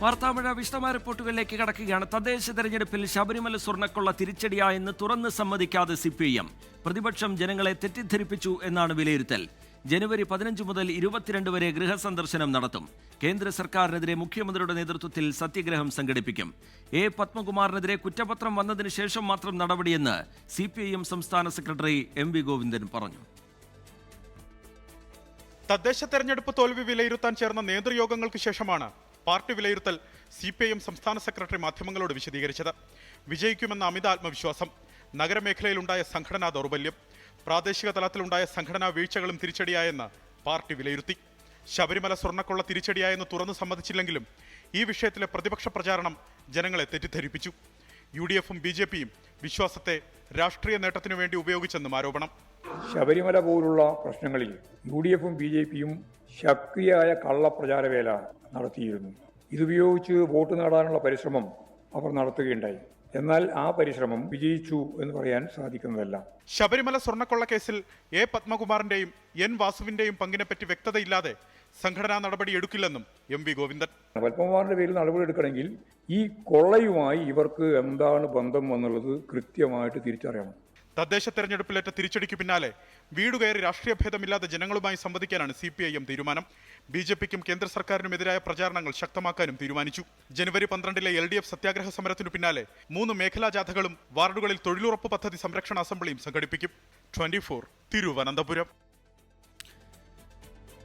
വാർത്താമഴ വിശദമായ റിപ്പോർട്ടുകളിലേക്ക് കടക്കുകയാണ്. തദ്ദേശ തെരഞ്ഞെടുപ്പിൽ ശബരിമല സ്വർണ്ണക്കൊള്ള തിരിച്ചടിയായെന്ന് തുറന്ന് സമ്മതിക്കാതെ CPIM. പ്രതിപക്ഷം ജനങ്ങളെ തെറ്റിദ്ധരിപ്പിച്ചു എന്നാണ് വിലയിരുത്തൽ. ജനുവരി 15 മുതൽ 22 വരെ ഗൃഹസന്ദർശനം നടത്തും. കേന്ദ്ര സർക്കാരിനെതിരെ മുഖ്യമന്ത്രിയുടെ നേതൃത്വത്തിൽ സത്യഗ്രഹം സംഘടിപ്പിക്കും. പത്മകുമാറിനെതിരെ കുറ്റപത്രം വന്നതിന് ശേഷം മാത്രം നടപടിയെന്ന് CPIM സംസ്ഥാന സെക്രട്ടറി MV ഗോവിന്ദൻ പറഞ്ഞു. തദ്ദേശ തെരഞ്ഞെടുപ്പ് തോൽവി വിലയിരുത്താൻ ചേർന്ന നേതൃയോഗങ്ങൾക്ക് ശേഷമാണ് പാർട്ടി വിലയിരുത്തൽ CPIM സംസ്ഥാന സെക്രട്ടറി മാധ്യമങ്ങളോട് വിശദീകരിച്ചത്. വിജയിക്കുമെന്ന അമിത ആത്മവിശ്വാസം, നഗരമേഖലയിലുണ്ടായ സംഘടനാ ദൗർബല്യം, പ്രാദേശിക തലത്തിലുണ്ടായ സംഘടനാ വീഴ്ചകളും തിരിച്ചടിയായെന്ന് പാർട്ടി വിലയിരുത്തി. ശബരിമല സ്വർണ്ണക്കൊള്ള തിരിച്ചടിയായെന്ന് തുറന്നു സമ്മതിച്ചില്ലെങ്കിലും ഈ വിഷയത്തിലെ പ്രതിപക്ഷ പ്രചാരണം ജനങ്ങളെ തെറ്റിദ്ധരിപ്പിച്ചു. UDFും BJPയും വിശ്വാസത്തെ രാഷ്ട്രീയ നേട്ടത്തിനു വേണ്ടി ഉപയോഗിച്ചെന്നും ആരോപണം. ശബരിമല പോലുള്ള പ്രശ്നങ്ങളിൽ UDFും BJPയും ശക്തിയായ കള്ളപ്രചാരവേല നടത്തിയിരുന്നു. ഇതുപയോഗിച്ച് വോട്ട് നേടാനുള്ള പരിശ്രമം അവർ നടത്തുകയുണ്ടായി. എന്നാൽ ആ പരിശ്രമം വിജയിച്ചു എന്ന് പറയാൻ സാധിക്കുന്നതല്ല. ശബരിമല സ്വർണ്ണക്കൊള്ള കേസിൽ പത്മകുമാറിന്റെയും N വാസുവിന്റെയും പങ്കിനെപ്പറ്റി വ്യക്തതയില്ലാതെ സംഘടനാ നടപടി എടുക്കില്ലെന്നും MV ഗോവിന്ദൻ. പത്മകുമാറിന്റെ പേരിൽ നടപടി എടുക്കണമെങ്കിൽ ഈ കൊള്ളയുമായി ഇവർക്ക് എന്താണ് ബന്ധം എന്നുള്ളത് കൃത്യമായിട്ട് തിരിച്ചറിയണം. തദ്ദേശ തെരഞ്ഞെടുപ്പിലേറ്റ തിരിച്ചടിക്ക് പിന്നാലെ വീടുകയറി രാഷ്ട്രീയ ഭേദമില്ലാതെ ജനങ്ങളുമായി സംവദിക്കാനാണ് CPIM തീരുമാനം. BJPക്കും കേന്ദ്ര സർക്കാരിനുമെതിരായ പ്രചാരണങ്ങൾ ശക്തമാക്കാനും തീരുമാനിച്ചു. ജനുവരി 12 LDF സത്യാഗ്രഹ സമരത്തിനു പിന്നാലെ 3 മേഖലാ ജാഥകളും വാർഡുകളിൽ തൊഴിലുറപ്പ് പദ്ധതി സംരക്ഷണ അസംബ്ലിയും സംഘടിപ്പിക്കും. 24 തിരുവനന്തപുരം.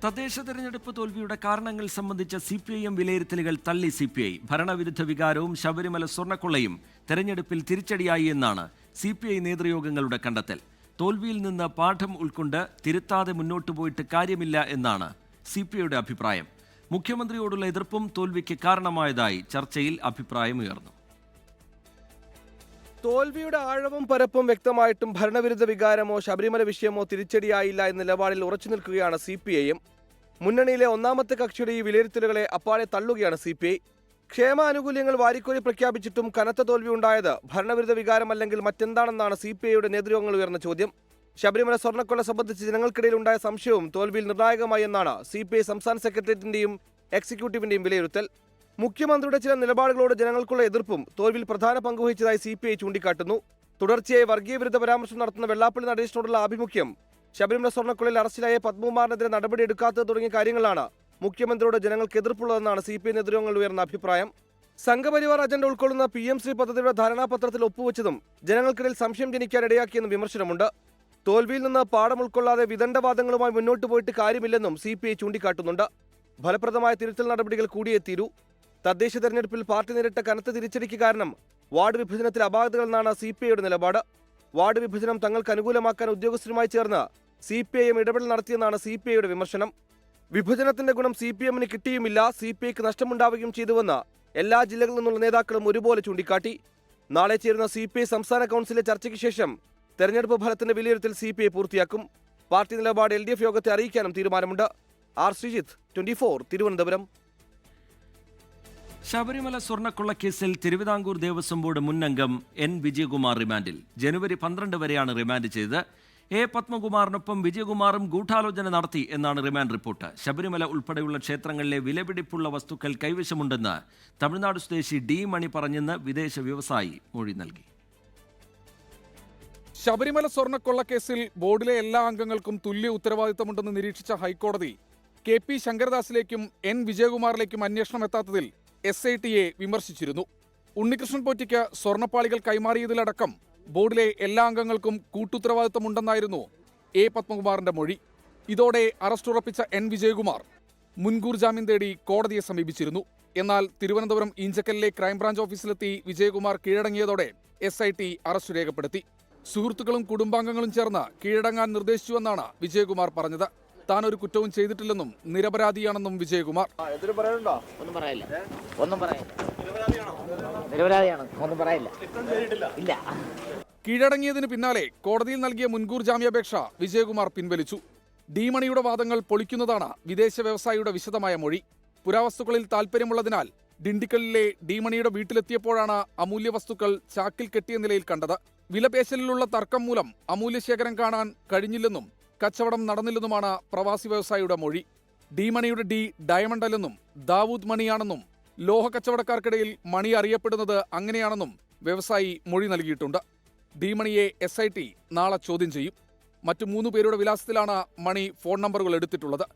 തദ്ദേശ തെരഞ്ഞെടുപ്പ് തോൽവിയുടെ കാരണങ്ങൾ സംബന്ധിച്ച CPIM വിലയിരുത്തലുകൾ തള്ളി CPI. ഭരണവിരുദ്ധ വികാരവും ശബരിമല സ്വർണ്ണക്കൊള്ളയും തെരഞ്ഞെടുപ്പിൽ തിരിച്ചടിയായി എന്നാണ് CPI നേതൃയോഗങ്ങളുടെ കണ്ടെത്തൽ. തോൽവിയിൽ നിന്ന് പാഠം ഉൾക്കൊണ്ട് തിരുത്താതെ മുന്നോട്ടു പോയിട്ട് കാര്യമില്ല എന്നാണ് CPIയുടെ അഭിപ്രായം. മുഖ്യമന്ത്രിയോടുള്ള എതിർപ്പും തോൽവിക്ക് കാരണമായതായി ചർച്ചയിൽ അഭിപ്രായമുയർന്നു. തോൽവിയുടെ ആഴവും പരപ്പും വ്യക്തമായിട്ടും ഭരണവിരുദ്ധ വികാരമോ ശബരിമല വിഷയമോ തിരിച്ചടിയായില്ല എന്ന നിലപാടിൽ ഉറച്ചു നിൽക്കുകയാണ് CPIM. മുന്നണിയിലെ ഒന്നാമത്തെ കക്ഷിയുടെ ഈ വിലയിരുത്തലുകളെ അപ്പാടെ തള്ളുകയാണ് CPI. ക്ഷേമാനുകൂല്യങ്ങൾ വാരിക്കോരി പ്രഖ്യാപിച്ചിട്ടും കനത്ത തോൽവി ഉണ്ടായത് ഭരണവിരുദ്ധ വികാരമല്ലെങ്കിൽ മറ്റെന്താണെന്നാണ് CPIയുടെ നേതൃയോഗങ്ങൾ ഉയർന്ന ചോദ്യം. ശബരിമല സ്വർണ്ണക്കൊള്ള സംബന്ധിച്ച് ജനങ്ങൾക്കിടയിൽ ഉണ്ടായ സംശയവും തോൽവിയിൽ നിർണായകമായി എന്നാണ് CPI സംസ്ഥാന സെക്രട്ടേറിയറ്റിന്റെയും എക്സിക്യൂട്ടീവിന്റെയും വിലയിരുത്തൽ. മുഖ്യമന്ത്രിയുടെ ചില നിലപാടുകളോട് ജനങ്ങൾക്കുള്ള എതിർപ്പും തോൽവിയിൽ പ്രധാന പങ്കുവഹിച്ചതായി CPI ചൂണ്ടിക്കാട്ടുന്നു. തുടർച്ചയായി വർഗീയ വിരുദ്ധ പരാമർശം നടത്തുന്ന വെള്ളാപ്പള്ളി നടേശനോടുള്ള ആഭിമുഖ്യം, ശബരിമല സ്വർണ്ണക്കൊള്ളയിൽ അറസ്റ്റിലായ പത്മകുമാറിനെതിരെ നടപടിയെടുക്കാത്തത് തുടങ്ങിയ കാര്യങ്ങളാണ് മുഖ്യമന്ത്രിയോട് ജനങ്ങൾക്ക് എതിർപ്പുള്ളതെന്നാണ് CPI നേതൃത്വങ്ങൾ ഉയർന്ന അഭിപ്രായം. സംഘപരിവാർ അജണ്ട ഉൾക്കൊള്ളുന്ന PM-ശ്രീ പദ്ധതിയുടെ ധാരണാപത്രത്തിൽ ഒപ്പുവെച്ചതും ജനങ്ങൾക്കിടയിൽ സംശയം ജനിക്കാൻ ഇടയാക്കിയെന്നും വിമർശനമുണ്ട്. തോൽവിയിൽ നിന്ന് പാഠം ഉൾക്കൊള്ളാതെ വിദണ്ഡവാദങ്ങളുമായി മുന്നോട്ട് പോയിട്ട് കാര്യമില്ലെന്നും CPI ചൂണ്ടിക്കാട്ടുന്നുണ്ട്. ഫലപ്രദമായ തിരുത്തൽ നടപടികൾ കൂടിയേ തീരൂ. തദ്ദേശ തെരഞ്ഞെടുപ്പിൽ പാർട്ടി നേരിട്ട കനത്ത തിരിച്ചടിക്ക് കാരണം വാർഡ് വിഭജനത്തിൽ അപാകതകളെന്നാണ് CPIയുടെ നിലപാട്. വാർഡ് വിഭജനം തങ്ങൾക്ക് അനുകൂലമാക്കാൻ ഉദ്യോഗസ്ഥരുമായി ചേർന്ന് CPIM ഇടപെടൽ നടത്തിയെന്നാണ് CPIയുടെ വിമർശനം. വിഭജനത്തിന്റെ ഗുണം CPIമിന് കിട്ടിയുമില്ല, CPIക്ക് നഷ്ടമുണ്ടാവുകയും ചെയ്തുവെന്ന് എല്ലാ ജില്ലകളിൽ നിന്നുള്ള നേതാക്കളും ഒരുപോലെ ചൂണ്ടിക്കാട്ടി. നാളെ ചേരുന്ന CPI സംസ്ഥാന കൗൺസിലെ ചർച്ചയ്ക്ക് ശേഷം തെരഞ്ഞെടുപ്പ് ഫലത്തിന്റെ വിലയിരുത്തൽ CPI പൂർത്തിയാക്കും. പാർട്ടി നിലപാട് LDF യോഗത്തെ അറിയിക്കാനും തീരുമാനമുണ്ട്. R. ശ്രീജിത്ത്, 24 തിരുവനന്തപുരം. ശബരിമല സ്വർണ്ണക്കൊള്ളക്കേസിൽ തിരുവിതാംകൂർ ദേവസ്വം ബോർഡ് മുൻ അംഗം N. വിജയകുമാർ റിമാൻഡിൽ. ജനുവരി 12 വരെയാണ് റിമാൻഡ് ചെയ്തത്. പത്മകുമാറിനൊപ്പം വിജയകുമാറും ഗൂഢാലോചന നടത്തി എന്നാണ് റിമാൻഡ് റിപ്പോർട്ട്. ശബരിമല ഉൾപ്പെടെയുള്ള ക്ഷേത്രങ്ങളിലെ വിലപിടിപ്പുള്ള വസ്തുക്കൾ കൈവശമുണ്ടെന്ന് തമിഴ്നാട് സ്വദേശി D. മണി പറഞ്ഞെന്ന് വിദേശ വ്യവസായി മൊഴി നൽകി. ശബരിമല സ്വർണ്ണക്കൊള്ളക്കേസിൽ ബോർഡിലെ എല്ലാ അംഗങ്ങൾക്കും തുല്യ ഉത്തരവാദിത്തമുണ്ടെന്ന് നിരീക്ഷിച്ച ഹൈക്കോടതി KP ശങ്കരദാസിലേക്കും N. വിജയകുമാറിലേക്കും അന്വേഷണം എത്താത്തതിൽ SITയെ വിമർശിച്ചിരുന്നു. ഉണ്ണികൃഷ്ണൻ പോറ്റിക്ക് സ്വർണ്ണപ്പാളികൾ കൈമാറിയതിലടക്കം ബോർഡിലെ എല്ലാ അംഗങ്ങൾക്കും കൂട്ടുത്തരവാദിത്തമുണ്ടെന്നായിരുന്നു പത്മകുമാറിന്റെ മൊഴി. ഇതോടെ അറസ്റ്റ് ഉറപ്പിച്ച N. വിജയകുമാർ മുൻകൂർ ജാമ്യം തേടി കോടതിയെ സമീപിച്ചിരുന്നു. എന്നാൽ തിരുവനന്തപുരം ഈഞ്ചക്കലിലെ ക്രൈംബ്രാഞ്ച് ഓഫീസിലെത്തി വിജയകുമാർ കീഴടങ്ങിയതോടെ SIT അറസ്റ്റ് രേഖപ്പെടുത്തി. സുഹൃത്തുക്കളും കുടുംബാംഗങ്ങളും ചേർന്ന് കീഴടങ്ങാൻ നിർദ്ദേശിച്ചുവെന്നാണ് വിജയകുമാർ പറഞ്ഞത്. താൻ ഒരു കുറ്റവും ചെയ്തിട്ടില്ലെന്നും നിരപരാധിയാണെന്നും വിജയകുമാർ. കീഴടങ്ങിയതിന് പിന്നാലെ കോടതിയിൽ നൽകിയ മുൻകൂർ ജാമ്യാപേക്ഷ വിജയകുമാർ പിൻവലിച്ചു. D. മണിയുടെ വാദങ്ങൾ പൊളിക്കുന്നതാണ് വിദേശ വ്യവസായിയുടെ വിശദമായ മൊഴി. പുരാവസ്തുക്കളിൽ താൽപ്പര്യമുള്ളതിനാൽ ഡിണ്ടിക്കലിലെ D. മണിയുടെ വീട്ടിലെത്തിയപ്പോഴാണ് അമൂല്യ വസ്തുക്കൾ ചാക്കിൽ കെട്ടിയ നിലയിൽ കണ്ടത്. വിലപേശലിലുള്ള തർക്കം മൂലം അമൂല്യശേഖരം കാണാൻ കഴിഞ്ഞില്ലെന്നും കച്ചവടം നടന്നില്ലെന്നുമാണ് പ്രവാസി വ്യവസായിയുടെ മൊഴി. D. മണിയുടെ D ഡയമണ്ട് അല്ലെന്നും ദാവൂദ് മണിയാണെന്നും ലോഹ കച്ചവടക്കാർക്കിടയിൽ മണി അറിയപ്പെടുന്നത് അങ്ങനെയാണെന്നും വ്യവസായി മൊഴി നൽകിയിട്ടുണ്ട്. ഡി മണിയെ SIT നാളെ ചോദ്യം ചെയ്യും. മറ്റു 3 പേരുടെ വിലാസത്തിലാണ് മണി ഫോൺ നമ്പറുകൾ എടുത്തിട്ടുള്ളത്.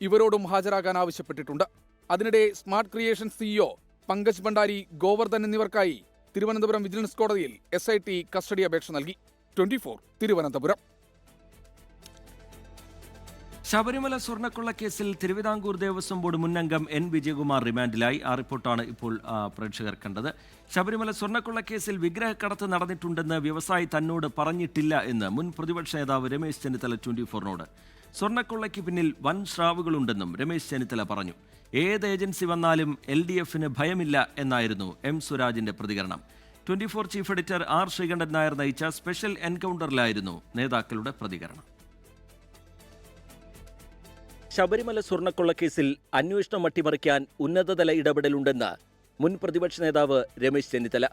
ഇവരോടും ഹാജരാകാൻ ആവശ്യപ്പെട്ടിട്ടുണ്ട്. അതിനിടെ smart creation CEO Pankaj Bhandari, Govardhan എന്നിവർക്കായി തിരുവനന്തപുരം വിജിലൻസ് കോടതിയിൽ SIT കസ്റ്റഡി അപേക്ഷ നൽകി. 24 തിരുവനന്തപുരം. ശബരിമല സ്വർണ്ണക്കൊള്ള കേസിൽ തിരുവിതാംകൂർ ദേവസ്വം ബോർഡ് മുൻ അംഗം N വിജയകുമാർ റിമാൻഡിലായി. ആ റിപ്പോർട്ടാണ് ഇപ്പോൾ പ്രേക്ഷകർ കണ്ടത്. ശബരിമല സ്വർണ്ണക്കൊള്ള കേസിൽ വിഗ്രഹക്കടത്ത് നടന്നിട്ടുണ്ടെന്ന് വ്യവസായി തന്നോട് പറഞ്ഞിട്ടില്ല എന്ന് മുൻ പ്രതിപക്ഷ നേതാവ് രമേശ് ചെന്നിത്തല 24നോട്. സ്വർണ്ണക്കൊള്ളയ്ക്ക് പിന്നിൽ വൻ സ്രാവുകളുണ്ടെന്നും രമേശ് ചെന്നിത്തല പറഞ്ഞു. ഏത് ഏജൻസി വന്നാലും LDFന് ഭയമില്ല എന്നായിരുന്നു M സുരാജിന്റെ പ്രതികരണം. 24 chief editor R Sreekandan Nair നയിച്ച സ്പെഷ്യൽ എൻകൗണ്ടറിലായിരുന്നു നേതാക്കളുടെ പ്രതികരണം. ശബരിമല സ്വർണ്ണക്കൊള്ള കേസിൽ അന്വേഷണം അട്ടിമറിക്കാൻ ഉന്നതതല ഇടപെടലുണ്ടെന്ന് മുൻ പ്രതിപക്ഷ നേതാവ് രമേശ് ചെന്നിത്തല.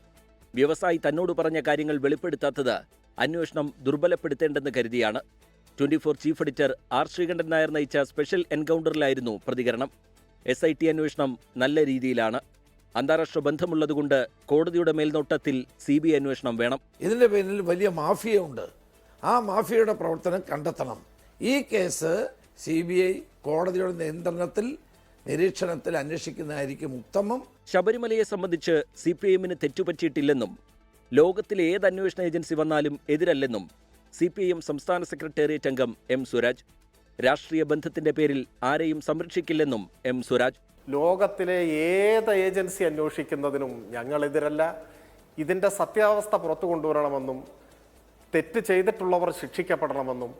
വ്യവസായി തന്നോട് പറഞ്ഞ കാര്യങ്ങൾ വെളിപ്പെടുത്താത്തത് അന്വേഷണം ദുർബലപ്പെടുത്തേണ്ടെന്ന് കരുതിയാണ്. 24 chief editor R Sreekandan Nair നയിച്ച സ്പെഷ്യൽ എൻകൗണ്ടറിലായിരുന്നു പ്രതികരണം. SIT അന്വേഷണം നല്ല രീതിയിലാണ്. അന്താരാഷ്ട്ര ബന്ധമുള്ളതുകൊണ്ട് കോടതിയുടെ മേൽനോട്ടത്തിൽ CBI അന്വേഷണം വേണം. ഇതിൻ്റെ പിന്നിൽ വലിയ മാഫിയ ഉണ്ട്. ആ മാഫിയയുടെ പ്രവർത്തനം കണ്ടെത്തണം. ഈ കേസ് CBI കോടതിയുടെ നിയന്ത്രണത്തിൽ, നിരീക്ഷണത്തിൽ അന്വേഷിക്കുന്നതായിരിക്കും ഉത്തമം. ശബരിമലയെ സംബന്ധിച്ച് CPIMന് തെറ്റുപറ്റിയിട്ടില്ലെന്നും ലോകത്തിലെ ഏത് അന്വേഷണ ഏജൻസി വന്നാലും എതിരല്ലെന്നും CPIM സംസ്ഥാന സെക്രട്ടേറിയറ്റ് അംഗം M സുരാജ്. രാഷ്ട്രീയ ബന്ധത്തിന്റെ പേരിൽ ആരെയും സംരക്ഷിക്കില്ലെന്നും M സുരാജ്. ലോകത്തിലെ ഏത് ഏജൻസി അന്വേഷിക്കുന്നതിനും ഞങ്ങളെതിരല്ല. ഇതിൻ്റെ സത്യാവസ്ഥ പുറത്തു കൊണ്ടുവരണമെന്നും തെറ്റ് ചെയ്തിട്ടുള്ളവർ ശിക്ഷിക്കപ്പെടണമെന്നും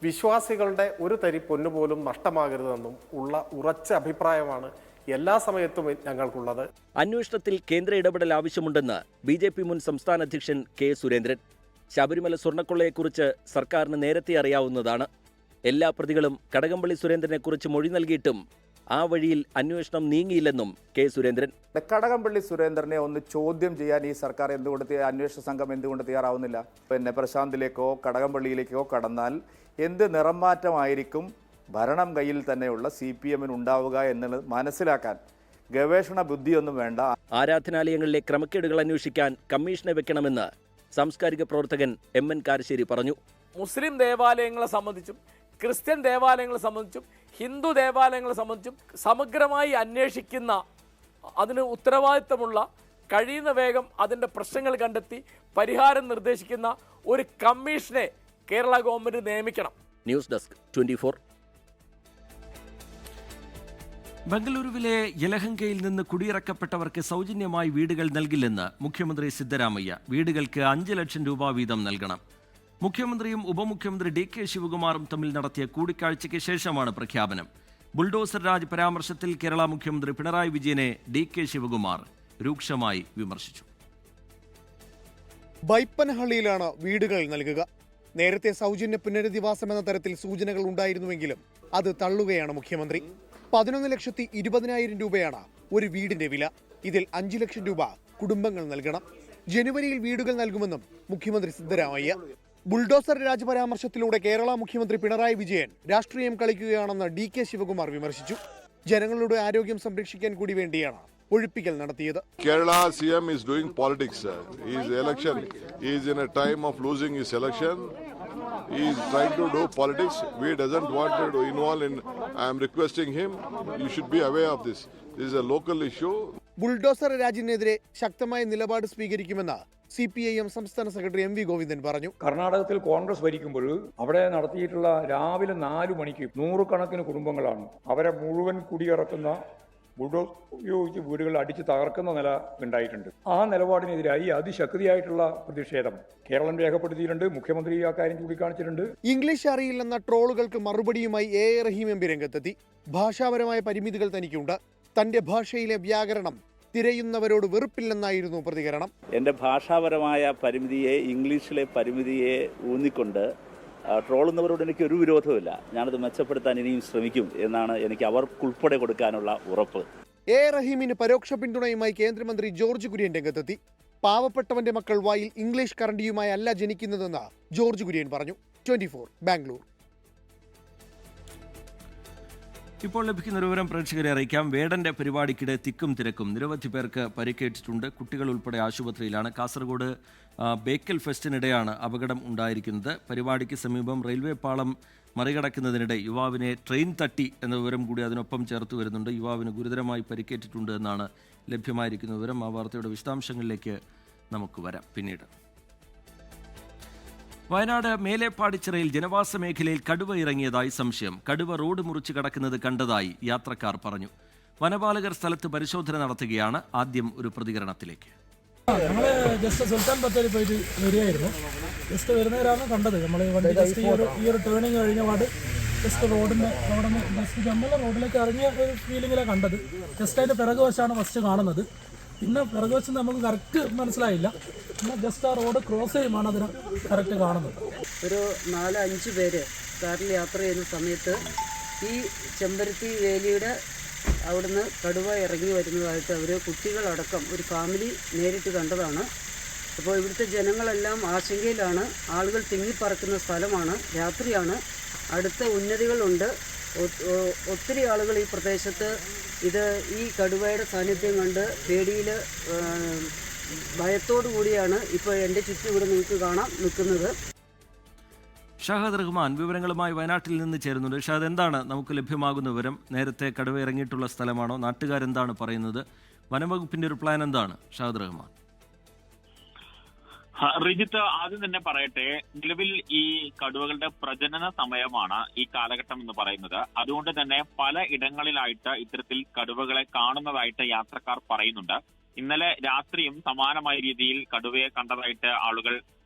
വിശ്വാസികളുടെ ഒരു തരി പൊന്നുപോലും നഷ്ടമാകരുതെന്നും ഉള്ള ഉറച്ച അഭിപ്രായമാണ് എല്ലാ സമയത്തും ഞങ്ങൾക്കുള്ളത്. അന്വേഷണത്തിൽ കേന്ദ്ര ഇടപെടൽ ആവശ്യമുണ്ടെന്ന് BJP മുൻ സംസ്ഥാന അധ്യക്ഷൻ K സുരേന്ദ്രൻ. ശബരിമല സ്വർണ്ണക്കൊള്ളയെക്കുറിച്ച് സർക്കാരിന് നേരത്തെ അറിയാവുന്നതാണ്. എല്ലാ പ്രതികളും കടകംപള്ളി സുരേന്ദ്രനെക്കുറിച്ച് മൊഴി നൽകിയിട്ടും ആ വഴിയിൽ അന്വേഷണം നീങ്ങിയില്ലെന്നും K സുരേന്ദ്രൻ. കടകംപള്ളി സുരേന്ദ്രനെ ഒന്ന് ചോദ്യം ചെയ്യാൻ ഈ സർക്കാർ എന്തുകൊണ്ട്, അന്വേഷണ സംഘം എന്തുകൊണ്ട് തയ്യാറാവുന്നില്ല? പിന്നെ പ്രശാന്തിലേക്കോ കടകംപള്ളിയിലേക്കോ കടന്നാൽ എന്ത് നിറംമാറ്റമായിരിക്കും ഭരണം കയ്യിൽ തന്നെയുള്ള CPMന് ഉണ്ടാവുക എന്നുള്ളത് മനസ്സിലാക്കാൻ ഗവേഷണ ബുദ്ധിയൊന്നും വേണ്ട. ആരാധനാലയങ്ങളിലെ ക്രമക്കേടുകൾ അന്വേഷിക്കാൻ കമ്മീഷനെ വെക്കണമെന്ന് സാംസ്കാരിക പ്രവർത്തകൻ MN കാരശ്ശേരി പറഞ്ഞു. മുസ്ലിം ദേവാലയങ്ങളെ സംബന്ധിച്ചും ക്രിസ്ത്യൻ ദേവാലയങ്ങളെ സംബന്ധിച്ചും ഹിന്ദു ദേവാലയങ്ങളെ സംബന്ധിച്ചും സമഗ്രമായി അന്വേഷിക്കുന്ന, അതിന് ഉത്തരവാദിത്തമുള്ള, കഴിയുന്ന വേഗം അതിൻ്റെ പ്രശ്നങ്ങൾ കണ്ടെത്തി പരിഹാരം നിർദ്ദേശിക്കുന്ന ഒരു കമ്മീഷനെ കേരള ഗവൺമെന്റ് നിയമിക്കണം. News desk 24. ബംഗളൂരുവിലെ യലഹങ്കയിൽ നിന്ന് കുടിയിറക്കപ്പെട്ടവർക്ക് സൗജന്യമായി വീടുകൾ നൽകില്ലെന്ന് മുഖ്യമന്ത്രി സിദ്ധരാമയ്യ. വീടുകൾക്ക് 5 ലക്ഷം രൂപ വീതം നൽകണം. മുഖ്യമന്ത്രിയും ഉപമുഖ്യമന്ത്രി DK ശിവകുമാറും തമ്മിൽ നടത്തിയ കൂടിക്കാഴ്ചയ്ക്ക് ശേഷമാണ് പ്രഖ്യാപനം. ബുൾഡോസർ രാജ് പരാമർശത്തിൽ കേരള മുഖ്യമന്ത്രി പിണറായി വിജയനെ DK ശിവകുമാർ രൂക്ഷമായി വിമർശിച്ചു. ബൈപ്പൻഹള്ളിയിലാണ് വീടുകൾ നൽകുക. നേരത്തെ സൗജന്യ പുനരധിവാസം എന്ന തരത്തിൽ സൂചനകൾ ഉണ്ടായിരുന്നുവെങ്കിലും അത് തള്ളുകയാണ് മുഖ്യമന്ത്രി. 11,20,000 രൂപയാണ് ഒരു വീടിന്റെ വില. ഇതിൽ 5 ലക്ഷം രൂപ കുടുംബങ്ങൾ നൽകണം. ജനുവരിയിൽ വീടുകൾ നൽകുമെന്നും മുഖ്യമന്ത്രി സിദ്ധരാമയ്യ. ബുൾഡോസർ രാജ് പരാമർശത്തിലൂടെ കേരള മുഖ്യമന്ത്രി പിണറായി വിജയൻ രാഷ്ട്രീയം കളിക്കുകയാണെന്ന് DK ശിവകുമാർ വിമർശിച്ചു. ജനങ്ങളുടെ ആരോഗ്യം സംരക്ഷിക്കാൻ കൂടി വേണ്ടിയാണ് ഒഴിപ്പിക്കൽ നടത്തിയത്. Kerala CM is doing politics. His election is in a time of losing his election. He is trying to do politics. We doesn't want to involve in. I am requesting him. You should be aware of this. This is a local issue. Bulldozer രാജിനെതിരെ ശക്തമായ നിലപാട് സ്വീകരിക്കുമെന്ന് CPIM സംസ്ഥാന secretary MV Govindan പറഞ്ഞു. കർണാടകത്തിൽ കോൺഗ്രസ് ഭരിക്കുമ്പോൾ അവിടെ നടത്തിയിട്ടുള്ള രാവിലെ 4 മണിക്ക് 100 കണക്കിന് കുടുംബങ്ങളാണ് അവരെ മുഴുവൻ കുടിയിറക്കുന്ന ബുൾഡോസ് ഉപയോഗിച്ച് വീടുകൾ അടിച്ച് തകർക്കുന്ന നില ഉണ്ടായിട്ടുണ്ട്. ആ നിലപാടിനെതിരായി അതിശക്തിയായിട്ടുള്ള പ്രതിഷേധം കേരളം രേഖപ്പെടുത്തിയിട്ടുണ്ട്. മുഖ്യമന്ത്രി ആ കാര്യം ചൂണ്ടിക്കാണിച്ചിട്ടുണ്ട്. ഇംഗ്ലീഷ് അറിയില്ലെന്ന ട്രോളുകൾക്ക് മറുപടിയുമായി A റഹീം MP രംഗത്തെത്തി. ഭാഷാപരമായ പരിമിതികൾ തനിക്കുണ്ട്. തന്റെ ഭാഷയിലെ വ്യാകരണം തിരയുന്നവരോട് വെറുപ്പില്ലെന്നായിരുന്നു പ്രതികരണം. എൻ്റെ ഭാഷാപരമായ പരിമിതിയെ, ഇംഗ്ലീഷിലെ പരിമിതിയെ ഊന്നിക്കൊണ്ട് ട്രോളുന്നവരോട് എനിക്ക് ഒരു വിരോധവുമില്ല. ഞാനത് മെച്ചപ്പെടുത്താൻ ഇനിയും ശ്രമിക്കും എന്നാണ് എനിക്ക് അവർക്കുൾപ്പെടെ കൊടുക്കാനുള്ള ഉറപ്പ്. A റഹീമിന് പരോക്ഷ പിന്തുണയുമായി കേന്ദ്രമന്ത്രി ജോർജ് കുര്യൻ രംഗത്തെത്തി. പാവപ്പെട്ടവന്റെ മക്കൾ വായിൽ ഇംഗ്ലീഷ് കറണ്ടിയുമായി അല്ല ജനിക്കുന്നതെന്ന് ജോർജ് കുര്യൻ പറഞ്ഞു. 24 ബാംഗ്ലൂർ. ഇപ്പോൾ ലഭിക്കുന്ന ഒരു വിവരം പ്രേക്ഷകരെ അറിയിക്കാം. വേടന്റെ പരിപാടിക്കിടെ തിക്കും തിരക്കും, നിരവധി പേർക്ക് പരിക്കേറ്റിട്ടുണ്ട്. കുട്ടികൾ ഉൾപ്പെടെ ആശുപത്രിയിലാണ്. കാസർഗോഡ് ബേക്കൽ ഫെസ്റ്റിനിടെയാണ് അപകടം ഉണ്ടായിരിക്കുന്നത്. പരിപാടിക്ക് സമീപം റെയിൽവേ പാളം മറികടക്കുന്നതിനിടെ യുവാവിനെ ട്രെയിൻ തട്ടി എന്ന വിവരം കൂടി അതിനൊപ്പം ചേർത്ത് വരുന്നുണ്ട്. യുവാവിന് ഗുരുതരമായി പരിക്കേറ്റിട്ടുണ്ട് എന്നാണ് ലഭ്യമായിരിക്കുന്ന വിവരം. ആ വാർത്തയുടെ വിശദാംശങ്ങളിലേക്ക് നമുക്ക് വരാം പിന്നീട്. വയനാട് മേലേപ്പാടിച്ചിറയിൽ ജനവാസ മേഖലയിൽ കടുവ ഇറങ്ങിയതായി സംശയം. കടുവ റോഡ് മുറിച്ച് കടക്കുന്നത് കണ്ടതായി യാത്രക്കാർ പറഞ്ഞു. വനപാലകർ സ്ഥലത്ത് പരിശോധന നടത്തുകയാണ്. ആദ്യം ഒരു പ്രതികരണത്തിലേക്ക്. ഞങ്ങൾ ജസ്റ്റ് സുൽത്താൻ ബത്തേരി പോയിട്ട് വരികയായിരുന്നു. ജസ്റ്റ് വരുന്നവരാണ് കണ്ടത്. നമ്മൾ വണ്ടി ജസ്റ്റ് ഈ ഒരു ടേണിങ് കഴിഞ്ഞ പാട് ജസ്റ്റ് അവിടെ നിന്ന് ജസ്റ്റ് ജമ്മല റോഡിലേക്ക് ഇറങ്ങിയ ഒരു ഫീലിങ്ങിലാണ് കണ്ടത്. ജസ്റ്റ് അതിൻ്റെ പിറകുവശമാണ് ഫസ്റ്റ് കാണുന്നത്. പിന്നെ പിറകുവശം നമുക്ക് കറക്റ്റ് മനസ്സിലായില്ല. പിന്നെ ജസ്റ്റ് ആ റോഡ് ക്രോസ് ചെയ്യുമ്പോൾ അതിന് കറക്റ്റ് കാണുന്നത്. ഒരു 4-5 പേര് കാറിൽ യാത്ര ചെയ്യുന്ന സമയത്ത് ഈ ചെമ്പരത്തി വേലിയുടെ അവിടുന്ന് കടുവ ഇറങ്ങി വരുന്നതായിട്ട് അവർ കുട്ടികളടക്കം ഒരു ഫാമിലി നേരിട്ട് കണ്ടതാണ്. അപ്പോൾ ഇവിടുത്തെ ജനങ്ങളെല്ലാം ആശങ്കയിലാണ്. ആളുകൾ തിങ്ങിപ്പറക്കുന്ന സ്ഥലമാണ്, രാത്രിയാണ്, അടുത്ത ഉന്നതികളുണ്ട്. ഒത്തിരി ആളുകൾ ഈ പ്രദേശത്ത് ഈ കടുവയുടെ സാന്നിധ്യം കണ്ട് പേടിയിൽ ഭയത്തോടു കൂടിയാണ് ഇപ്പോൾ എൻ്റെ ചുറ്റും ഇവിടെ നിങ്ങൾക്ക് കാണാം നിൽക്കുന്നത്. ഷഹദ് റഹ്മാൻ വിവരങ്ങളുമായി വയനാട്ടിൽ നിന്ന് ചേരുന്നുണ്ട്. ഷഹദ്, എന്താണ് നമുക്ക് ലഭ്യമാകുന്ന വിവരം? നേരത്തെ കടുവ ഇറങ്ങിയിട്ടുള്ള സ്ഥലമാണോ? നാട്ടുകാരെന്താണ് പറയുന്നത്? വനംവകുപ്പിന്റെ ഒരു പ്ലാൻ എന്താണ്? ഷഹദ് റഹ്മാൻ. റിജിത്ത്, ആദ്യം തന്നെ പറയട്ടെ, നിലവിൽ ഈ കടുവകളുടെ പ്രജനന സമയമാണ് ഈ കാലഘട്ടം എന്ന് പറയുന്നത്. അതുകൊണ്ട് തന്നെ പല ഇടങ്ങളിലായിട്ട് ഇത്തരത്തിൽ കടുവകളെ കാണുന്നതായിട്ട് യാത്രക്കാർ പറയുന്നുണ്ട്. ഇന്നലെ രാത്രിയും സമാനമായ രീതിയിൽ കടുവയെ കണ്ടതായിട്ട് ആളുകൾ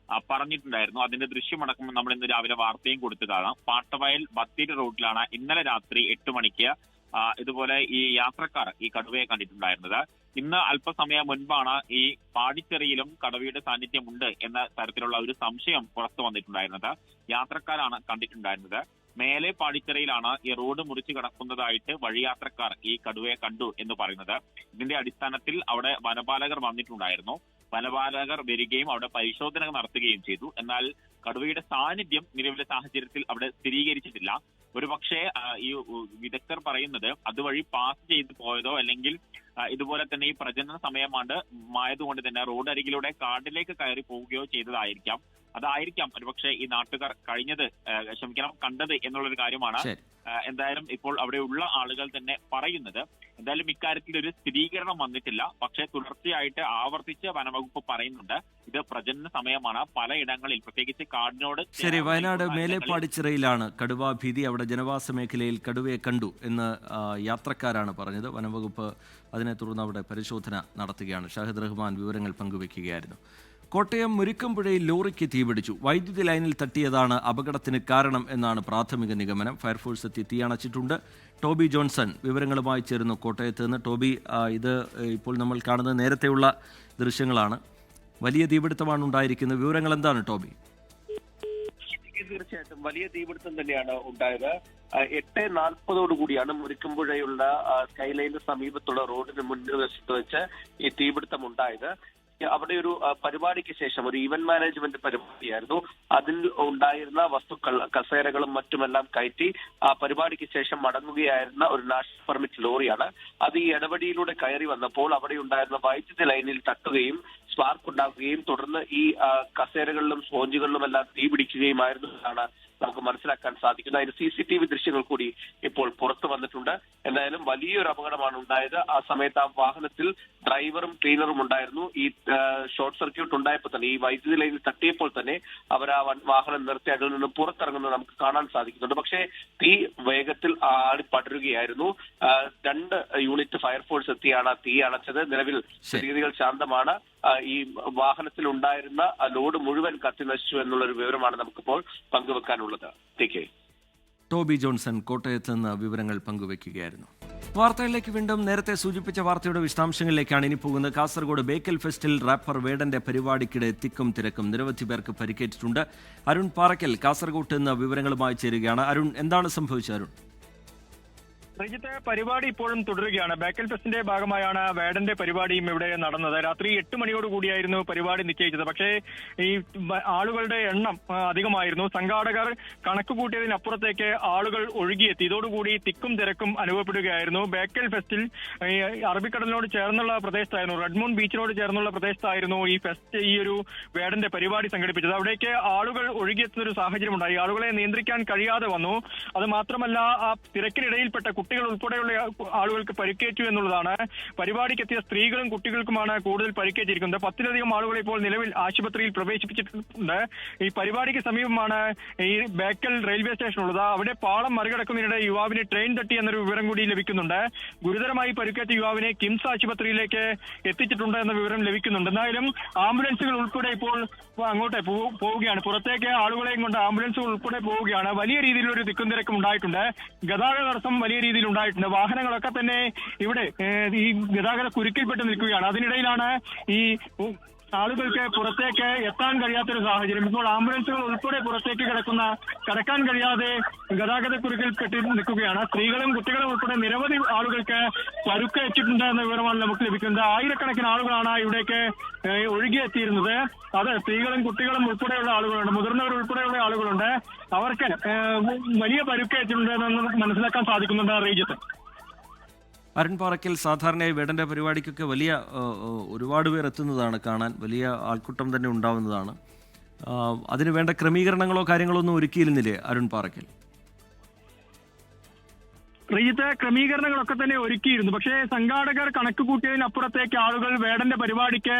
പറഞ്ഞിട്ടുണ്ടായിരുന്നു. അതിന്റെ ദൃശ്യമടക്കം നമ്മൾ ഇന്ന് രാവിലെ വാർത്തയും കൊടുത്തു കാണാം. പാട്ടവയൽ ബത്തേരി റോഡിലാണ് ഇന്നലെ രാത്രി 8 മണിക്ക് ഇതുപോലെ ഈ യാത്രക്കാർ ഈ കടുവയെ കണ്ടിട്ടുണ്ടായിരുന്നത്. ഇന്ന് അല്പസമയം മുൻപാണ് ഈ പാടിച്ചെറിയിലും കടുവയുടെ സാന്നിധ്യമുണ്ട് എന്ന തരത്തിലുള്ള ഒരു സംശയം പുറത്തു വന്നിട്ടുണ്ടായിരുന്നത്. യാത്രക്കാരാണ് കണ്ടിട്ടുണ്ടായിരുന്നത്. മേലെ പാടിച്ചെറിയിലാണ് ഈ റോഡ് മുറിച്ച് കടക്കുന്നതായിട്ട് വഴിയാത്രക്കാർ ഈ കടുവയെ കണ്ടു എന്ന് പറയുന്നത്. ഇതിന്റെ അടിസ്ഥാനത്തിൽ അവിടെ വനപാലകർ വന്നിട്ടുണ്ടായിരുന്നു. വനപാലകർ വരികയും അവിടെ പരിശോധന നടത്തുകയും ചെയ്തു. എന്നാൽ കടുവയുടെ സാന്നിധ്യം നിലവിലെ സാഹചര്യത്തിൽ അവിടെ സ്ഥിരീകരിച്ചിട്ടില്ല. ഒരുപക്ഷെ ഈ വിദഗ്ധർ പറയുന്നത് അതുവഴി പാസ് ചെയ്ത് പോയതോ അല്ലെങ്കിൽ ഇതുപോലെ തന്നെ ഈ പ്രജനന സമയമായതുകൊണ്ട് തന്നെ റോഡ് അരികിലൂടെ കാട്ടിലേക്ക് കയറി പോവുകയോ ചെയ്തതായിരിക്കാം. അതായിരിക്കാം ഒരുപക്ഷെ ഈ നാട്ടുകാർ കണ്ടത് എന്നുള്ളൊരു കാര്യമാണ് എന്തായാലും ഇപ്പോൾ അവിടെയുള്ള ആളുകൾ തന്നെ പറയുന്നത്. എന്തായാലും ഇക്കാര്യത്തിൽ ഒരു സ്ഥിരീകരണം വന്നിട്ടില്ല. പക്ഷേ തുടർച്ചയായിട്ട് ആവർത്തിച്ച് വനവകുപ്പ് പറയുന്നുണ്ട് ഇത് പ്രജനന സമയമാണ്. പലയിടങ്ങളിൽ പ്രത്യേകിച്ച് കാടിനോട് ശരി, വയനാട് മേലേപ്പാടിച്ചിറയിലാണ് കടുവാ ഭീതി. അവിടെ ജനവാസ മേഖലയിൽ കടുവയെ കണ്ടു എന്ന് യാത്രക്കാരാണ് പറഞ്ഞത്. വനവകുപ്പ് അതിനെ തുടർന്ന് അവിടെ പരിശോധന നടത്തുകയാണ്. ഷാഹിദ് റഹ്മാൻ വിവരങ്ങൾ പങ്കുവയ്ക്കുകയായിരുന്നു. കോട്ടയം മുരിക്കമ്പുഴയിൽ ലോറിക്ക് തീപിടിച്ചു. വൈദ്യുതി ലൈനിൽ തട്ടിയതാണ് അപകടത്തിന് കാരണം എന്നാണ് പ്രാഥമിക നിഗമനം. ഫയർഫോഴ്സ് എത്തി തീയണച്ചിട്ടുണ്ട്. ടോബി ജോൺസൺ വിവരങ്ങളുമായി ചേരുന്നു കോട്ടയത്ത് നിന്ന്. ടോബി, ഇത് ഇപ്പോൾ നമ്മൾ കാണുന്നത് നേരത്തെയുള്ള ദൃശ്യങ്ങളാണ്. വലിയ തീപിടുത്തമാണ് ഉണ്ടായിരിക്കുന്നത്. വിവരങ്ങൾ എന്താണ് ടോബി? തീർച്ചയായിട്ടും വലിയ തീപിടുത്തം തന്നെയാണ് ഉണ്ടായത്. 8:40 മുരിക്കമ്പുഴയുള്ള സ്കൈലൈനിന് സമീപത്തുള്ള റോഡിന് മുൻവശത്ത് വെച്ച് ഈ തീപിടുത്തം ഉണ്ടായത്. അവിടെ ഒരു പരിപാടിക്ക് ശേഷം ഒരു ഈവന്റ് മാനേജ്മെന്റ് പരിപാടിയായിരുന്നു. അതിൽ ഉണ്ടായിരുന്ന വസ്തുക്കൾ, കസേരകളും മറ്റുമെല്ലാം കയറ്റി ആ പരിപാടിക്ക് ശേഷം മടങ്ങുകയായിരുന്ന ഒരു നാഷണൽ പെർമിറ്റ് ലോറിയാണ്. അത് ഈ ഇടവഴിയിലൂടെ കയറി വന്നപ്പോൾ അവിടെ ഉണ്ടായിരുന്ന വൈദ്യുതി ലൈനിൽ തട്ടുകയും സ്പാർക്ക് ഉണ്ടാക്കുകയും തുടർന്ന് ഈ കസേരകളിലും സ്പോഞ്ചുകളിലും എല്ലാം തീപിടിക്കുകയുമായിരുന്നു എന്നാണ് നമുക്ക് മനസ്സിലാക്കാൻ സാധിക്കുന്നത്. അതിന് CCTV ദൃശ്യങ്ങൾ കൂടി ഇപ്പോൾ പുറത്തു വന്നിട്ടുണ്ട്. എന്തായാലും വലിയൊരു അപകടമാണ് ഉണ്ടായത്. ആ സമയത്ത് ആ വാഹനത്തിൽ ഡ്രൈവറും ക്ലീനറും ഉണ്ടായിരുന്നു. ഈ ഷോർട്ട് സർക്യൂട്ട് ഉണ്ടായപ്പോൾ തന്നെ, ഈ വൈദ്യുതി ലൈനിൽ തട്ടിയപ്പോൾ തന്നെ അവർ ആ വാഹനം നിർത്തി അതിൽ നിന്ന് പുറത്തിറങ്ങുന്നത് നമുക്ക് കാണാൻ സാധിക്കുന്നുണ്ട്. പക്ഷേ തീ വേഗത്തിൽ ആടിപ്പടരുകയായിരുന്നു. 2 യൂണിറ്റ് ഫയർഫോഴ്സ് എത്തിയാണ് തീ അണച്ചത്. നിലവിൽ സ്ഥിതിഗതികൾ ശാന്തമാണ്. ഈ വാഹനത്തിൽ ഉണ്ടായിരുന്ന ലോഡ് മുഴുവൻ കത്തിനശിച്ചു എന്നുള്ളൊരു വിവരമാണ് നമുക്കിപ്പോൾ പങ്കുവെക്കാനുള്ളത്. ടോബി ജോൺസൺ കോട്ടയത്ത് നിന്ന് വിവരങ്ങൾ പങ്കുവയ്ക്കുകയായിരുന്നു. വാർത്തകളിലേക്ക് വീണ്ടും. നേരത്തെ സൂചിപ്പിച്ച വാർത്തയുടെ വിശദാംശങ്ങളിലേക്കാണ് ഇനി പോകുന്നത്. കാസർഗോഡ് ബേക്കൽ ഫെസ്റ്റിൽ റാപ്പർ വേടന്റെ പരിപാടിക്കിടെ തിക്കും തിരക്കും, നിരവധി പേർക്ക് പരിക്കേറ്റിട്ടുണ്ട്. അരുൺ പാറയ്ക്കൽ കാസർഗോഡ് നിന്ന് വിവരങ്ങളുമായി ചേരുകയാണ്. അരുൺ, എന്താണ് സംഭവിച്ചത്? അരുൺ, ശ്രീജിത്ത്, പരിപാടി ഇപ്പോഴും തുടരുകയാണ്. ബേക്കൽ ഫെസ്റ്റിന്റെ ഭാഗമായാണ് വേടന്റെ പരിപാടിയും ഇവിടെ നടന്നത്. രാത്രി 8 മണിയോടുകൂടിയായിരുന്നു പരിപാടി നിശ്ചയിച്ചത്. പക്ഷേ ഈ ആളുകളുടെ എണ്ണം അധികമായിരുന്നു. സംഘാടകർ കണക്ക് കൂട്ടിയതിനപ്പുറത്തേക്ക് ആളുകൾ ഒഴുകിയെത്തി. ഇതോടുകൂടി തിക്കും തിരക്കും അനുഭവപ്പെടുകയായിരുന്നു. ബേക്കൽ ഫെസ്റ്റിൽ അറബിക്കടലിനോട് ചേർന്നുള്ള പ്രദേശത്തായിരുന്നു, റെഡ്മൂൺ ബീച്ചിനോട് ചേർന്നുള്ള പ്രദേശത്തായിരുന്നു ഈ ഫെസ്റ്റ്, ഈ ഒരു വേടന്റെ പരിപാടി സംഘടിപ്പിച്ചത്. അവിടേക്ക് ആളുകൾ ഒഴുകിയെത്തുന്ന ഒരു സാഹചര്യം ഉണ്ടായി. ആളുകളെ നിയന്ത്രിക്കാൻ കഴിയാതെ വന്നു. അത് മാത്രമല്ല, ആ തിരക്കിനിടയിൽപ്പെട്ട കുട്ടികൾ ഉൾപ്പെടെയുള്ള ആളുകൾക്ക് പരിക്കേറ്റു എന്നുള്ളതാണ്. പരിപാടിക്കെത്തിയ സ്ത്രീകളും കുട്ടികൾക്കുമാണ് കൂടുതൽ പരിക്കേറ്റിരിക്കുന്നത്. 10-ലധികം ആളുകളെ ഇപ്പോൾ നിലവിൽ ആശുപത്രിയിൽ പ്രവേശിപ്പിച്ചിട്ടുണ്ട്. ഈ പരിപാടിക്ക് സമീപമാണ് ഈ ബേക്കൽ റെയിൽവേ സ്റ്റേഷൻ ഉള്ളത്. അവിടെ പാളം മറികടക്കുന്നതിനിടെ യുവാവിന് ട്രെയിൻ തട്ടി എന്നൊരു വിവരം കൂടി ലഭിക്കുന്നുണ്ട്. ഗുരുതരമായി പരിക്കേറ്റ യുവാവിനെ കിംസ് ആശുപത്രിയിലേക്ക് എത്തിച്ചിട്ടുണ്ട് എന്ന വിവരം ലഭിക്കുന്നുണ്ട്. എന്തായാലും ആംബുലൻസുകൾ ഉൾപ്പെടെ ഇപ്പോൾ അങ്ങോട്ട് പോവുകയാണ്. പുറത്തേക്ക് ആളുകളെയും കൊണ്ട് ആംബുലൻസുകൾ ഉൾപ്പെടെ പോവുകയാണ്. വലിയ രീതിയിലൊരു തിക്കും തിരക്കും ഉണ്ടായിട്ടുണ്ട്. ഗതാഗത തടസ്സം വലിയ രീതിയിൽ ഉണ്ടായിട്ടുണ്ട്. വാഹനങ്ങളൊക്കെ തന്നെ ഇവിടെ ഈ ഗതാഗത കുരുക്കിൽപ്പെട്ട് നിൽക്കുകയാണ്. അതിനിടയിലാണ് ഈ ആളുകൾക്ക് പുറത്തേക്ക് എത്താൻ കഴിയാത്തൊരു സാഹചര്യം. ഇപ്പോൾ ആംബുലൻസുകൾ ഉൾപ്പെടെ പുറത്തേക്ക് കടക്കാൻ കഴിയാതെ ഗതാഗത കുരുക്കിൽപ്പെട്ട് നിൽക്കുകയാണ്. സ്ത്രീകളും കുട്ടികളും ഉൾപ്പെടെ നിരവധി ആളുകൾക്ക് പരുക്കേറ്റിട്ടുണ്ട് എന്ന വിവരമാണ് നമുക്ക് ലഭിക്കുന്നത്. ആയിരക്കണക്കിന് ആളുകളാണ് ഇവിടേക്ക് ഒഴുകിയെത്തിയിരുന്നത്. അത് സ്ത്രീകളും കുട്ടികളും ഉൾപ്പെടെയുള്ള ആളുകളുണ്ട്, മുതിർന്നവർ ഉൾപ്പെടെയുള്ള ആളുകളുണ്ട്. അവർക്ക് വലിയ പരുക്കേറ്റിട്ടുണ്ട് എന്ന് മനസ്സിലാക്കാൻ സാധിക്കുന്നുണ്ട്. റീജിത്ത്, അരുൺ പാറയ്ക്കൽ, സാധാരണയായി വേടന്റെ പരിപാടിക്കൊക്കെ വലിയ ഒരുപാട് പേർ എത്തുന്നതാണ്, കാണാൻ വലിയ ആൾക്കൂട്ടം തന്നെ ഉണ്ടാവുന്നതാണ്. അതിന് വേണ്ട ക്രമീകരണങ്ങളോ കാര്യങ്ങളോ ഒന്നും ഒരുക്കിയിരുന്നില്ലേ അരുൺ പാറയ്ക്കൽ? റീജിത്ത്, ക്രമീകരണങ്ങളൊക്കെ തന്നെ ഒരുക്കിയിരുന്നു. പക്ഷേ സംഘാടകർ കണക്ക് കൂട്ടിയതിനപ്പുറത്തേക്ക് ആളുകൾ വേടന്റെ പരിപാടിക്ക്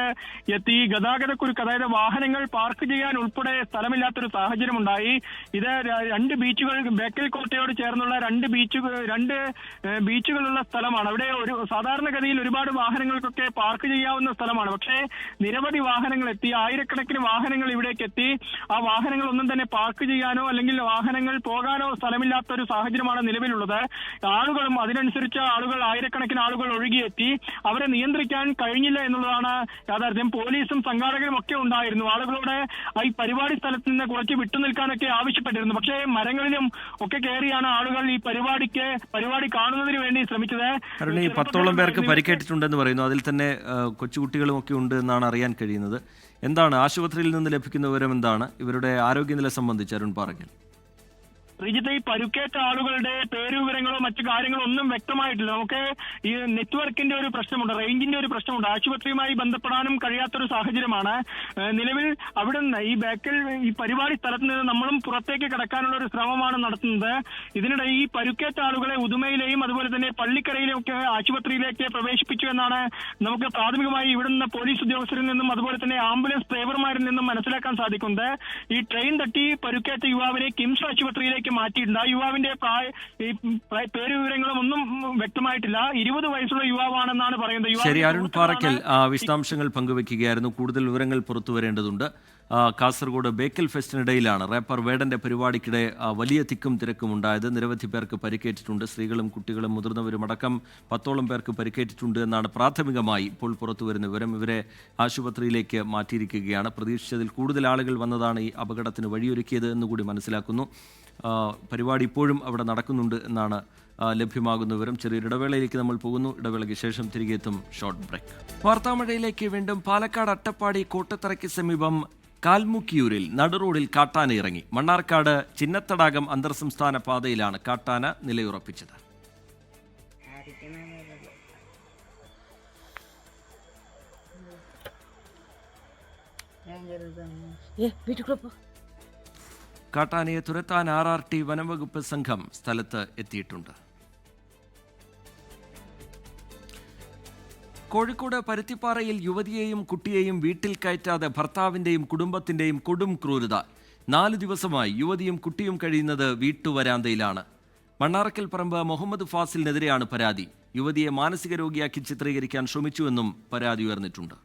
എത്തി. ഗതാഗത കുരുക്ക്, അതായത് വാഹനങ്ങൾ പാർക്ക് ചെയ്യാൻ ഉൾപ്പെടെ സ്ഥലമില്ലാത്തൊരു സാഹചര്യം ഉണ്ടായി. ഇത് 2 ബീച്ചുകൾ, ബേക്കൽ കോട്ടയോട് ചേർന്നുള്ള 2 ബീച്ചുകളുള്ള സ്ഥലമാണ്. അവിടെ ഒരു സാധാരണഗതിയിൽ ഒരുപാട് വാഹനങ്ങൾക്കൊക്കെ പാർക്ക് ചെയ്യാവുന്ന സ്ഥലമാണ്. പക്ഷേ നിരവധി വാഹനങ്ങൾ എത്തി. ആയിരക്കണക്കിന് വാഹനങ്ങൾ ഇവിടേക്ക് എത്തി. ആ വാഹനങ്ങളൊന്നും തന്നെ പാർക്ക് ചെയ്യാനോ അല്ലെങ്കിൽ വാഹനങ്ങൾ പോകാനോ സ്ഥലമില്ലാത്തൊരു സാഹചര്യമാണ് നിലവിലുള്ളത്. ആളുകളും അതിനനുസരിച്ച് ആയിരക്കണക്കിന് ആളുകൾ ഒഴുകിയെത്തി. അവരെ നിയന്ത്രിക്കാൻ കഴിഞ്ഞില്ല എന്നുള്ളതാണ് യാഥാർത്ഥ്യം. പോലീസും സംഘാടകരും ഒക്കെ ഉണ്ടായിരുന്നു. ആളുകളോട് ഈ പരിപാടി സ്ഥലത്ത് നിന്ന് കുറച്ച് വിട്ടുനിൽക്കാനൊക്കെ ആവശ്യപ്പെട്ടിരുന്നു. പക്ഷേ മരങ്ങളിലും ഒക്കെ കയറിയാണ് ആളുകൾ ഈ പരിപാടി കാണുന്നതിന് വേണ്ടി ശ്രമിച്ചത്. കാരണം ഈ 10ഓളം പേർക്ക് പരിക്കേറ്റിട്ടുണ്ടെന്ന് പറയുന്നു. അതിൽ തന്നെ കൊച്ചുകുട്ടികളും ഒക്കെ ഉണ്ട് എന്നാണ് അറിയാൻ കഴിയുന്നത്. എന്താണ് ആശുപത്രിയിൽ നിന്ന് ലഭിക്കുന്ന വിവരം? എന്താണ് ഇവരുടെ ആരോഗ്യനില സംബന്ധിച്ച് അരുൺ പാറയ്ക്കൽ? ശ്രീജിത്ത്, ഈ പരുക്കേറ്റ ആളുകളുടെ പേരുവിവരങ്ങളോ മറ്റു കാര്യങ്ങളോ ഒന്നും വ്യക്തമായിട്ടില്ല. നമുക്ക് ഈ നെറ്റ്വർക്കിന്റെ ഒരു പ്രശ്നമുണ്ട്, റേഞ്ചിന്റെ ഒരു പ്രശ്നമുണ്ട്. ആശുപത്രിയുമായി ബന്ധപ്പെടാനും കഴിയാത്തൊരു സാഹചര്യമാണ് നിലവിൽ. അവിടെ നിന്ന് ഈ ബേക്കൽ ഈ പരിപാടി സ്ഥലത്ത് നിന്ന് നമ്മളും പുറത്തേക്ക് കടക്കാനുള്ള ഒരു ശ്രമമാണ് നടത്തുന്നത്. ഇതിനിടെ ഈ പരുക്കേറ്റ ആളുകളെ ഉദുമയിലെയും അതുപോലെ തന്നെ പള്ളിക്കരയിലെയും ഒക്കെ ആശുപത്രിയിലേക്ക് പ്രവേശിപ്പിച്ചു എന്നാണ് നമുക്ക് പ്രാഥമികമായി ഇവിടെ നിന്ന് പോലീസ് ഉദ്യോഗസ്ഥരിൽ നിന്നും അതുപോലെ തന്നെ ആംബുലൻസ് ഡ്രൈവർമാരിൽ നിന്നും മനസ്സിലാക്കാൻ സാധിക്കുന്നത്. ഈ ട്രെയിൻ തട്ടി പരുക്കേറ്റ യുവാവിനെ കിംസ് ആശുപത്രിയിലേക്ക് മാറ്റിയിട്ടുണ്ട്. ആ യുവാവിന്റെ പേരുവിവരങ്ങളും ഒന്നും വ്യക്തമായിട്ടില്ല. 20 വയസ്സുള്ള യുവാവാണെന്നാണ് പറയുന്നത്. ശരി, അരുൺ പാറയ്ക്കൽ വിശദാംശങ്ങൾ പങ്കുവയ്ക്കുകയായിരുന്നു. കൂടുതൽ വിവരങ്ങൾ പുറത്തു വരേണ്ടതുണ്ട്. കാസർഗോഡ് ബേക്കൽ ഫെസ്റ്റിനിടയിലാണ് റാപ്പർ വേടന്റെ പരിപാടിക്കിടെ വലിയ തിക്കും തിരക്കും ഉണ്ടായത്. നിരവധി പേർക്ക് പരിക്കേറ്റിട്ടുണ്ട്. സ്ത്രീകളും കുട്ടികളും മുതിർന്നവരും അടക്കം 10ഓളം പേർക്ക് പരിക്കേറ്റിട്ടുണ്ട് എന്നാണ് പ്രാഥമികമായി ഇപ്പോൾ പുറത്തുവരുന്ന വിവരം. ഇവരെ ആശുപത്രിയിലേക്ക് മാറ്റിയിരിക്കുകയാണ്. പ്രതീക്ഷിച്ചതിൽ കൂടുതൽ ആളുകൾ വന്നതാണ് ഈ അപകടത്തിന് വഴിയൊരുക്കിയത് എന്നുകൂടി മനസ്സിലാക്കുന്നു. പരിപാടി ഇപ്പോഴും അവിടെ നടക്കുന്നുണ്ട് എന്നാണ് ലഭ്യമാകുന്ന വിവരം. ചെറിയൊരു ഇടവേളയിലേക്ക് നമ്മൾ പോകുന്നു. ഇടവേളയ്ക്ക് ശേഷം തിരികെ എത്തും. Short break. വാർത്താമഴയിലേക്ക് വീണ്ടും. പാലക്കാട് അട്ടപ്പാടി കോട്ടത്തറയ്ക്ക് സമീപം കാൽമുക്കിയൂരിൽ നടുറോഡിൽ കാട്ടാന ഇറങ്ങി. മണ്ണാർക്കാട് ചിന്നത്തടാകം അന്തർ സംസ്ഥാന പാതയിലാണ് കാട്ടാന നിലയുറപ്പിച്ചത്. കാട്ടാനയെ തുരത്താൻ RRT വനംവകുപ്പ് സംഘം സ്ഥലത്ത് എത്തിയിട്ടുണ്ട്. കോഴിക്കോട് പരുത്തിപ്പാറയിൽ യുവതിയെയും കുട്ടിയെയും വീട്ടിൽ കയറ്റാതെ ഭർത്താവിന്റെയും കുടുംബത്തിന്റെയും കൊടും ക്രൂരത. 4 ദിവസമായി യുവതിയും കുട്ടിയും കഴിയുന്നത് വീട്ടുവരാന്തയിലാണ്. മണ്ണാറക്കൽ പറമ്പ് മുഹമ്മദ് ഫാസിലിനെതിരെയാണ് പരാതി. യുവതിയെ മാനസിക രോഗിയാക്കി ചിത്രീകരിക്കാൻ ശ്രമിച്ചുവെന്നും പരാതി ഉയർന്നിട്ടുണ്ട്.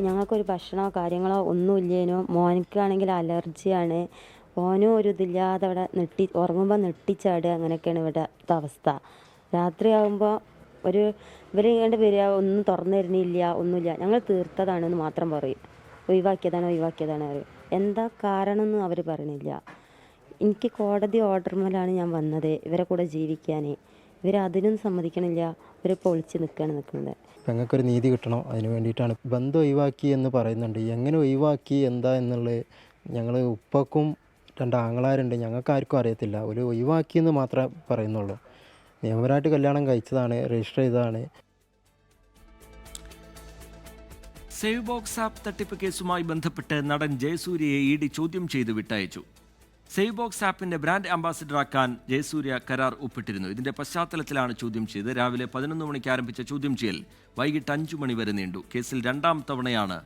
ഞങ്ങൾക്കൊരു ഭക്ഷണമോ കാര്യങ്ങളോ ഒന്നുമില്ലേനോ. മോനിക്കാണെങ്കിൽ അലർജിയാണ്. ഓനും ഒരു ഇതില്ലാതെ അവിടെ ഉറങ്ങുമ്പോൾ നെട്ടിച്ചാടുക. അങ്ങനെയൊക്കെയാണ് ഇവിടുത്തെ അവസ്ഥ. രാത്രിയാകുമ്പോൾ ഇവർ ഇങ്ങോട്ട് വരിക, ഒന്നും തുറന്നു തരുന്നില്ല, ഒന്നുമില്ല. ഞങ്ങൾ തീർത്തതാണെന്ന് മാത്രം പറയും. ഒഴിവാക്കിയതാണ് പറയും. എന്താ കാരണമെന്നും അവർ പറയണില്ല. എനിക്ക് കോടതി ഓർഡർ മേലാണ് ഞാൻ വന്നത് ഇവരെ കൂടെ ജീവിക്കാൻ. ഇവരതിനും സമ്മതിക്കണില്ല. ഇവരിപ്പോൾ ഒളിച്ച് നിൽക്കുന്നത്. ഞങ്ങൾക്കൊരു നീതി കിട്ടണം, അതിന് വേണ്ടിയിട്ടാണ്. ബന്ധം ഒഴിവാക്കി എന്ന് പറയുന്നുണ്ട്. എങ്ങനെ ഒഴിവാക്കി എന്താ എന്നുള്ളത് ഞങ്ങൾ ഉപ്പക്കും 2 ആങ്ങളാരുണ്ട്, ഞങ്ങൾക്ക് ആർക്കും അറിയത്തില്ല. ഒരു ഒഴിവാക്കിയെന്ന് മാത്രമേ പറയുന്നുള്ളൂ. നിയമപരമായിട്ട് കല്യാണം കഴിച്ചതാണ്, രജിസ്റ്റർ ചെയ്തതാണ്. സേവ് ബോക്സ് ആപ്പ് തട്ടിപ്പ് കേസുമായി ബന്ധപ്പെട്ട് നടൻ ജയസൂര്യയെ ഇഡി ചോദ്യം ചെയ്ത് വിട്ടയച്ചു. സേവ് ബോക്സ് ആപ്പിന്റെ ബ്രാൻഡ് അംബാസിഡറാക്കാൻ ജയസൂര്യ കരാർ ഒപ്പിട്ടിരുന്നു. ഇതിന്റെ പശ്ചാത്തലത്തിലാണ് ചോദ്യം ചെയ്ത്. രാവിലെ 11 മണിക്ക് ആരംഭിച്ച ചോദ്യം ചെയ്യൽ വൈകിട്ട് 5 മണി വരെ നീണ്ടു. കേസിൽ 2ാം തവണയാണ്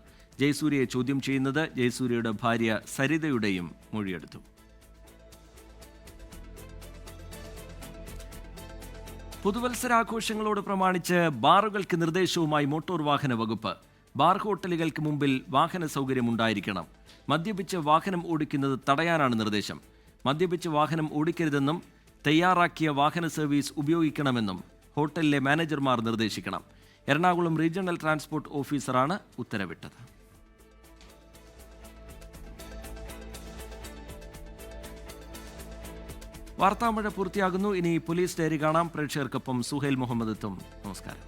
ജയസൂര്യയെ ചോദ്യം ചെയ്യുന്നത്. ജയസൂര്യയുടെ ഭാര്യ സരിതയുടെയും മൊഴിയെടുത്തു. പുതുവത്സരാഘോഷങ്ങളോട് പ്രമാണിച്ച് ബാറുകൾക്ക് നിർദ്ദേശവുമായി മോട്ടോർ വാഹന വകുപ്പ്. ബാർ ഹോട്ടലുകൾക്ക് മുമ്പിൽ വാഹന സൗകര്യം ഉണ്ടായിരിക്കണം. മദ്യപിച്ച് വാഹനം ഓടിക്കുന്നത് തടയാനാണ് നിർദ്ദേശം. മദ്യപിച്ച് വാഹനം ഓടിക്കരുതെന്നും തയ്യാറാക്കിയ വാഹന സർവീസ് ഉപയോഗിക്കണമെന്നും ഹോട്ടലിലെ മാനേജർമാർ നിർദ്ദേശിക്കണം. എറണാകുളം റീജിയണൽ ട്രാൻസ്പോർട്ട് ഓഫീസറാണ് ഉത്തരവിട്ടത്. വാർത്താമഴ പൂർത്തിയാകുന്നു. ഇനി പോലീസ് ഡയറി കാണാം. പ്രേക്ഷകർക്കൊപ്പം സുഹൈൽ മുഹമ്മദ് എത്തും. നമസ്കാരം.